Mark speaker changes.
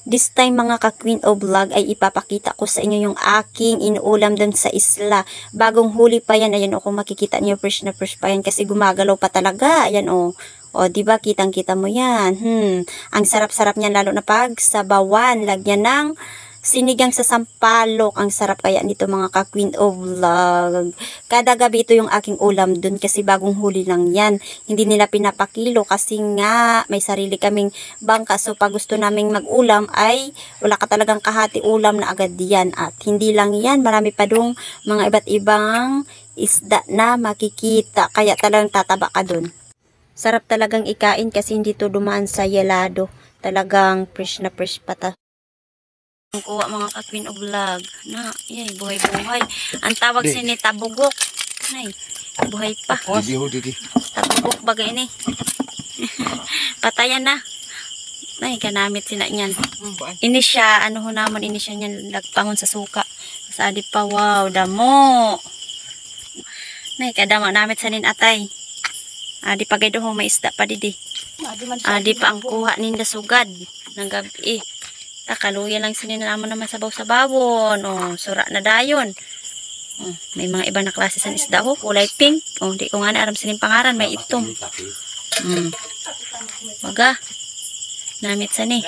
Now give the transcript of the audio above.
Speaker 1: This time mga ka-Queen of Vlog ay ipapakita ko sa inyo yung aking inuulam dun sa isla. Bagong huli pa yan. Ayan o, kung makikita niyo fresh na fresh pa yan kasi gumagalaw pa talaga. Ayan o. O, diba? Kitang-kita mo yan. Ang sarap-sarap niyan lalo na pag sabawan. Lagyan ng sinigang sa sampalok. Ang sarap kaya nito mga ka-Queen of Vlog. Kada gabi ito yung aking ulam dun kasi bagong huli lang yan. Hindi nila pinapakilo kasi nga may sarili kaming bangka. So pag gusto naming mag-ulam ay wala ka talagang kahati ulam na agad yan. At hindi lang yan, marami pa dong mga iba't ibang isda na makikita. Kaya talagang tataba ka dun. Sarap talagang ikain kasi hindi to dumaan sa yelado. Talagang fresh na fresh pa ta. Kuha mga ka-Queen of Vlog na yay, buhay-buhay. Ang tawag sa ni tabugok. Nay, buhay pa. Tabugok bagay ni. Patayan na. Nay, kanamit sina niyan. Ini siya, ano ho namon, ini siya niyan lagpangon sa suka. Sa adi pa, wow, damo. Nay, kadama namit sa nin atay. Adi pagay doho may isda pa didi. Adi pa ang kuha ninda sugad ng gabi. Kaluya lang sininamon naman sabaw-sabawon. Oh, sura na dayon. Oh, may mga iba na klase sa isda ko. Kulay pink. Oh, di ko nga na aram sining pangaran. May itom. Waga. Namit sa ni.